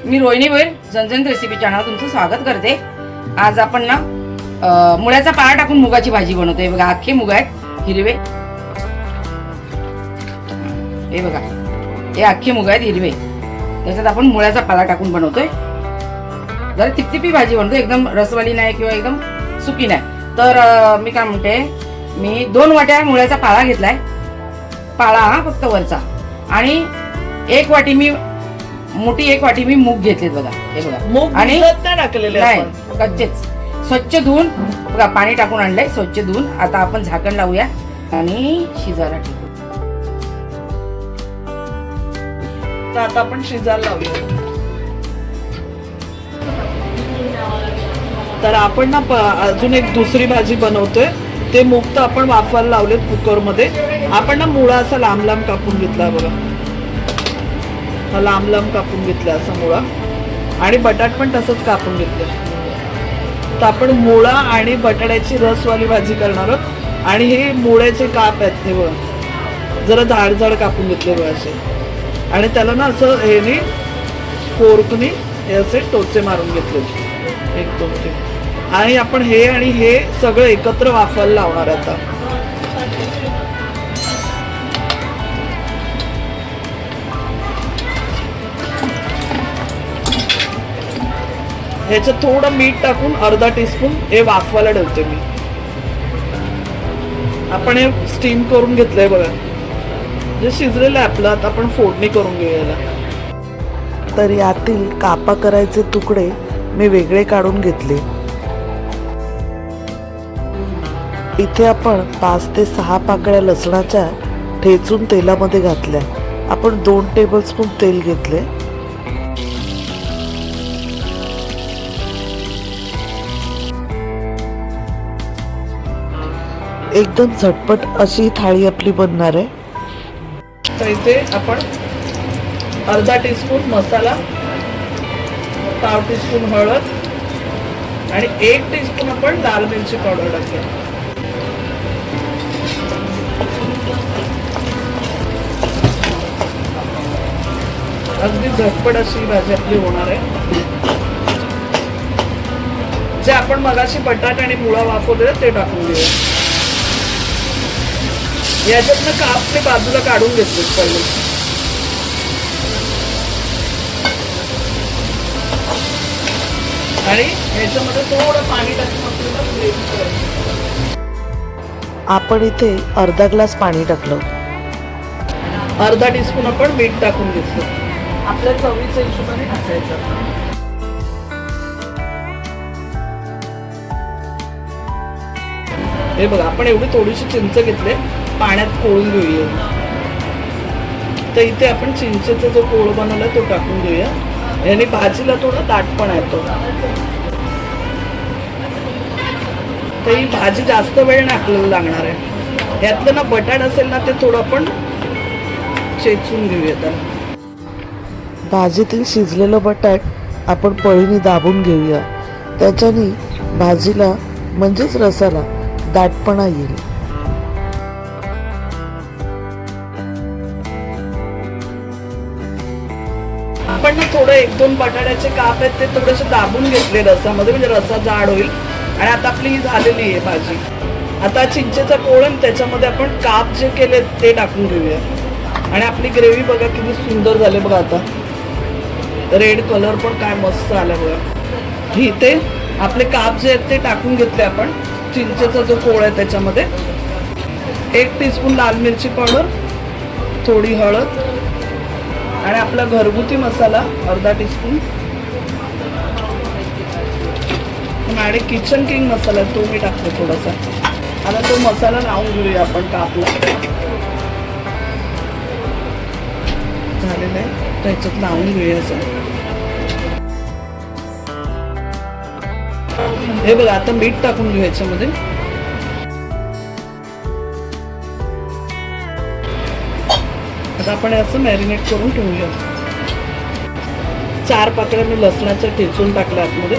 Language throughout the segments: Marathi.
मी रोहिणी भोईर झणझणीत रेसिपी चॅनल तुमचं स्वागत करते। आज आपण ना मुळ्याचा पाला टाकून मुगाची भाजी बनवतोय। बघा अख्खे मुग आहेत हिरवे, हे बघा हे अख्खे मुग आहेत हिरवे, त्याच्यात आपण मुळ्याचा पाला टाकून बनवतोय। जरा तिपतिपी भाजी बनवतोय, एकदम रसवाली नाही किंवा एकदम सुकी नाही। तर मी काय म्हणते, मी 2 वाट्या मुळ्याचा पाला घेतलाय, पाला हा फक्त वरचा, आणि 1 वाटी मी मोठी 1 वाटी मी मूग घेतलेत बघा, हे बघा मूग आणि टाकलेले नाही कच्चेच स्वच्छ धुवून बघा, पाणी टाकून आणलंय स्वच्छ धुवून। आता आपण झाकण लावूया आणि शिजायला ठेवू। तर आता आपण शिजायला लावूया। तर आपण ना अजून एक दुसरी भाजी बनवतोय, ते मूग तर आपण वाफायला लावलेत कुकर मध्ये। आपण ना मुळा असा लांब लांब कापून घेतला बघा, हा लांब लांब कापून घेतला असा मुळा, आणि बटाट पण तसंच कापून घेतलं। तर आपण मुळा आणि बटाट्याची रसवाली भाजी करणार आहोत। आणि हे मुळ्याचे काप आहेत हे बघा, जरा जाड जाड कापून घेतले बघा असे, आणि त्याला ना असं हेनी फोर्कनी हे असे टोचे मारून घेतले 1 2 3, आणि आपण हे आणि हे सगळं एकत्र वाफायला लावणार आता। ह्याच्यात थोडं मीठ टाकून अर्धा टीस्पून हे वाफवायला ठेवते मी। आपण हे स्टीम करून घेतलंय बघा, जे शिजलेलं आहे आपलं। आता आपण फोडणी करून घेऊया। तर यातील कापा करायचे तुकडे मी वेगळे काढून घेतले। इथे आपण 5 ते 6 पाकळ्या लसणाच्या ठेचून तेलामध्ये घातल्या। आपण 2 टेबलस्पून तेल घेतले। एकदम झटपट अशी थाळी आपली बनणार आहे। तर इथे आपण अर्धा टीस्पून मसाला, पाव टीस्पून हळद आणि 1 टीस्पून आपण लाल मिरची पावडर टाकूया। अगदी झटपट अशी भाजी आपली होणार आहे। जे आपण मगाशी बटाट आणि मुळा वाफवले ते टाकून घेऊया। याच्यातनं काप ते बाजूला काढून घेतले पहिले, आणि याच्यामध्ये थोडं पाणी टाकून आपल्याला ग्रेव्ही करायची। आपण इथे अर्धा ग्लास पाणी टाकलं। अर्धा टीस्पून आपण मीठ टाकून घेतलं, आपल्या चवीच्या हिशोबाने टाकायचं। हे बघा, आपण एवढी थोडीशी चिंच घेतले, पाण्यात कोळून घेऊया। तर इथे आपण चिंचेचा जो कोळ बनवलाय तो टाकून घेऊया, याने भाजीला थोडा दाटपणा येतो। तर ही भाजी जास्त वेळ नाही आपल्याला लागणार आहे। यातलं ना बटाट असेल ना, ते थोडं आपण चेचून घेऊया त्याला। भाजीतील शिजलेलं बटाट आपण पळीने दाबून घेऊया, त्याच्याने भाजीला म्हणजेच रसाला दाटपणा येईल। आपण ना थोडं 1-2 बटाट्याचे काप आहेत ते थोडेसे दाबून घेतले रसामध्ये, म्हणजे रसा जाड होईल। आणि आता आपली ही झालेली आहे भाजी। आता चिंचेचा कोळ आणि त्याच्यामध्ये आपण काप जे केले ते टाकून घेऊया, आणि आपली ग्रेव्ही बघा किती सुंदर झाली बघा। आता रेड कलर पण काय मस्त आला बघा। इथे आपले काप जे आहेत ते टाकून घेतले आपण, चिंचेचा जो कोळ आहे त्याच्यामध्ये 1 टीस्पून लाल मिरची पावडर, थोडी हळद, आणि आपला घरगुती मसाला अर्धा टीस्पून, आणि किचन किंग मसाला तो मी टाकतो थोडासा। आता तो मसाला लावून घेऊया आपण कापला, झालेलं आहे त्याच्यात लावून घेऊया असं। हे बघा, आता मीठ टाकून घेऊ याच्यामध्ये। आता आपण असं मॅरिनेट करून ठेवूया। 4 पाकळ्या मी लसणाच्या ठेचून टाकल्या आतमध्ये।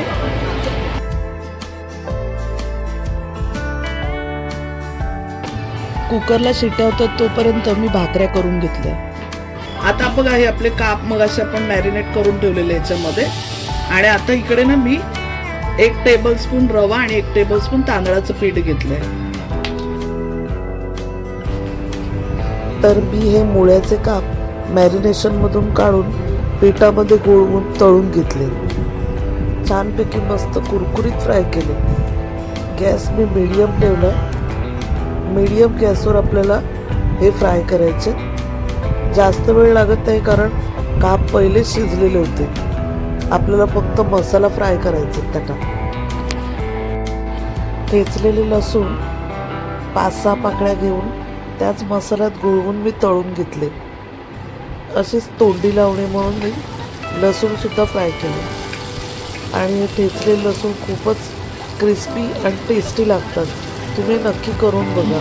कुकरला शिट्या होतात तोपर्यंत मी भाकऱ्या करून घेतल्या। आता बघा हे आपले काप मग असे आपण मॅरिनेट करून ठेवलेले याच्यामध्ये. आणि आता इकडे ना मी 1 टेबलस्पून रवा आणि 1 टेबलस्पून तांदळाचं पीठ घेतलंय. तर मी हे मुळ्याचे काप मॅरिनेशनमधून काढून पिठामध्ये गोळवून तळून घेतले. छानपैकी मस्त कुरकुरीत फ्राय केले. गॅस मी मीडियम ठेवला. मीडियम गॅसवर आपल्याला हे फ्राय करायचे. जास्त वेळ लागत नाही कारण काप पहिले शिजलेले होते. आपल्याला फक्त मसाला फ्राय करायचा त्यात. ठेचलेले लसूण 5-6 पाकळ्या घेऊन त्याच मसाल्यात गुळवून मी तळून घेतले. असेच तोंडी लावणे म्हणून मी लसूणसुद्धा फ्राय केले. आणि हे ठेचलेले लसूण खूपच क्रिस्पी आणि टेस्टी लागतात. तुम्ही नक्की करून बघा.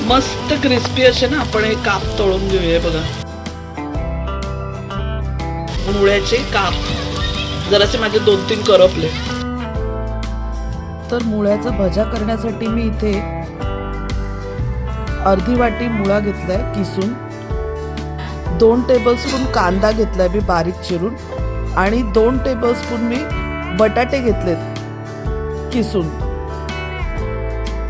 मस्त क्रिस्पी असे ना आपण हे काप तळून घेऊया. बघा मुळ्याचे काप जरासे माझे 2-3 करपले. तर मुळ्याचा भजा करण्यासाठी मी इथे अर्धी वाटी मुळा घेतलाय किसून. 2 टेबलस्पून कांदा घेतलाय मी बारीक चिरून. आणि 2 टेबलस्पून मी बटाटे घेतलेत किसून.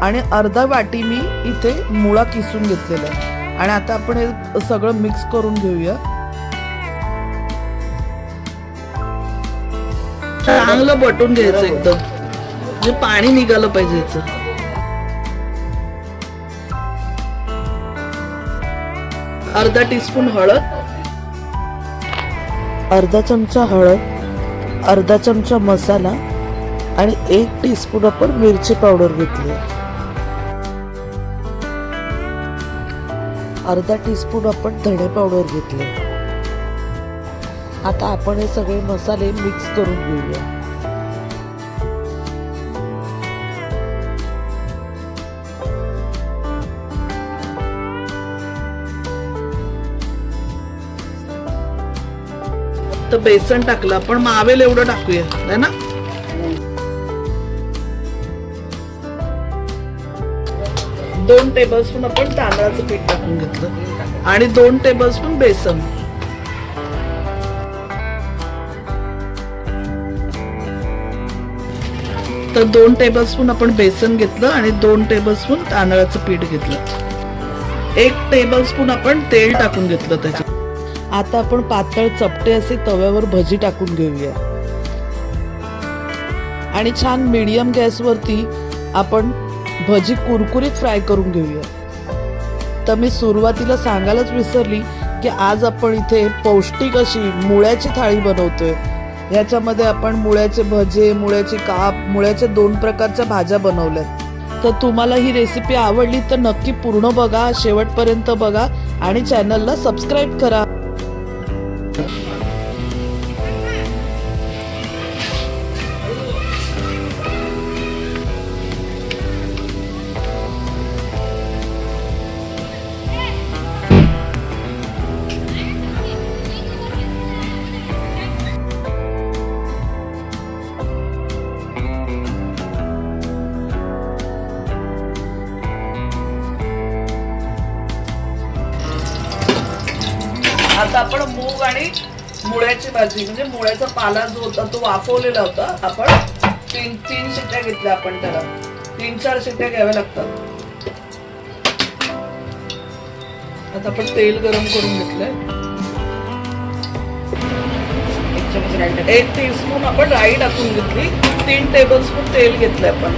आणि अर्धा वाटी मी इथे मुळा किसून घेतलेला आहे. आणि आता आपण हे सगळं मिक्स करून घेऊया. चांगलं बटून घ्यायचं एकदम, म्हणजे पाणी निघालं पाहिजे याचं. अर्धा टीस्पून हळद, अर्धा चमचा हळद, अर्धा चमचा मसाला आणि 1 टीस्पून आपण मिरची पावडर घेतली. अर्धा टीस्पून आपण धणे पावडर घेतले. आता आपण हे सगळे मसाले मिक्स करून घेऊया. तर बेसन टाकलं आपण, मावेल एवढं टाकूया है ना. दोन टेबलस्पून आपण तांदळाचं पीठ टाकून घेतलं आणि 2 टेबलस्पून बेसन. तर 2 टेबलस्पून आपण बेसन घेतलं आणि 2 टेबलस्पून तांदळाचं पीठ घेतलं. 1 टेबलस्पून आपण तेल टाकून घेतलं त्याच्यात. आता आपण पातळ चपटे असे तव्यावर भजी टाकून घेऊया. आणि छान मीडियम गॅसवरती आपण भजी कुरकुरीत फ्राय करून घेऊया. तर मी सुरुवातीला सांगायलाच विसरली की आज आपण इथे पौष्टिक अशी मुळ्याची थाळी बनवतोय. याच्यामध्ये आपण मुळ्याचे भजे, मुळ्याचे काप, मुळ्याच्या 2 प्रकारच्या भाज्या बनवल्यात. तर तुम्हाला ही रेसिपी आवडली तर नक्की पूर्ण बघा, शेवटपर्यंत बघा आणि चॅनलला सबस्क्राईब करा. आता आपण मूग आणि मुळ्याची भाजी म्हणजे मुळ्याचा पाला जो होता तो वाफवलेला होता. आपण 3 शिट्ट्या घेतल्या. आपण त्याला 3-4 शिट्ट्या घ्याव्या लागतात. आता आपण तेल गरम करून घेतलंय. 1 चमच राई टाक. 1 टीस्पून आपण राई टाकून घेतली. 3 टेबलस्पून तेल घेतलंय आपण.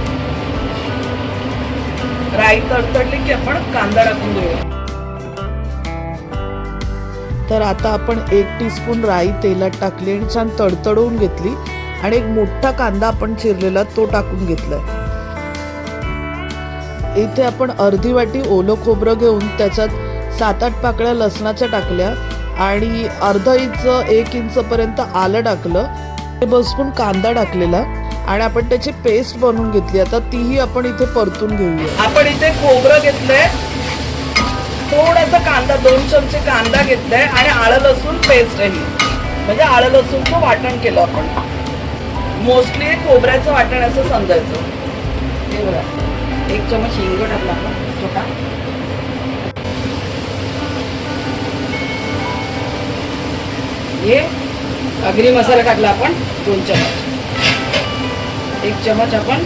राई तडतडली की आपण कांदा टाकून घेऊया. तर आता आपण 1 टीस्पून राई तेलात टाकली आणि छान तडतडवून घेतली. आणि 1 मोठा कांदा आपण चिरलेला तो टाकून घेतलाय. इथे आपण अर्धी वाटी ओलं खोबरं घेऊन त्याच्यात 7-8 पाकळ्या लसणाच्या टाकल्या आणि अर्धा इंच 1 इंच पर्यंत आलं टाकलं. टेबलस्पून कांदा टाकलेला आणि आपण त्याची पेस्ट बनवून घेतली. आता तीही आपण इथे परतून घेऊया. आपण इथे खोबरं घेतलंय, थोडासा कांदा, 2 चमचे कांदा घेतलाय आणि आलं लसूण पेस्ट आहे. म्हणजे आलं लसूणचं वाटण केलं आपण. मोस्टली खोबऱ्याचं वाटण असं समजायचं. हे बघा 1 चमच हिंग टाकला आपण छोटा. हे आगरी मसाला टाकला आपण 2 चमच, 1 चमच आपण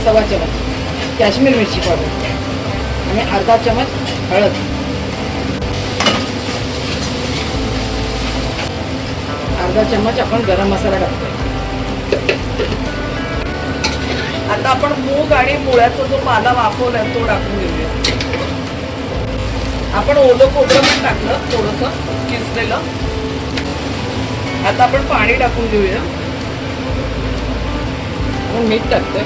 1.25 चमच काश्मीर मिरची पावडर आणि अर्धा चमच हळद, अर्धा चमच आपण गरम मसाला टाकतोय. आता आपण मूग आणि मुळ्याचा जो पाला वाफवलाय तो टाकून घेऊया. आपण ओलं खोबरं पण टाकलं थोडंसं किसलेलं. आता आपण पाणी टाकून घेऊया. आपण मीठ टाकतोय.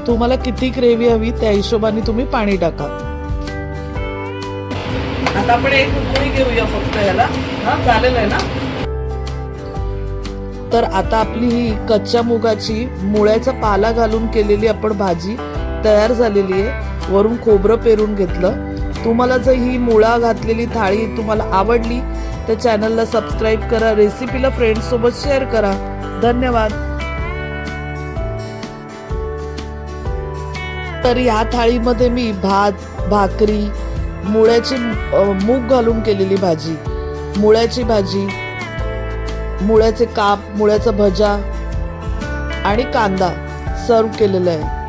तुम्हाला किती ग्रेव्ही हवी त्या हिशोबाने तुम्ही पाणी टाका. आता आपण एक उकळी घेऊया फक्त याला. हा झालेलं आहे ना. तर आता आपली ही कच्च्या मुगाची मुळ्याचा पाला घालून केलेली आपण भाजी तयार झालेली आहे. वरून खोबरं पेरून घेतलं. तुम्हाला जर ही मुळा घातलेली थाळी तुम्हाला आवडली तर चॅनलला सबस्क्राईब करा, रेसिपीला फ्रेंड्स सोबत शेअर करा. धन्यवाद. तर या थाळीमध्ये मी भात, भाकरी, मुळ्याची मूग घालून केलेली भाजी, मुळ्याची भाजी, मुळ्याचे काप, मुळ्याचा भजा आणि कांदा सर्व केलेला आहे.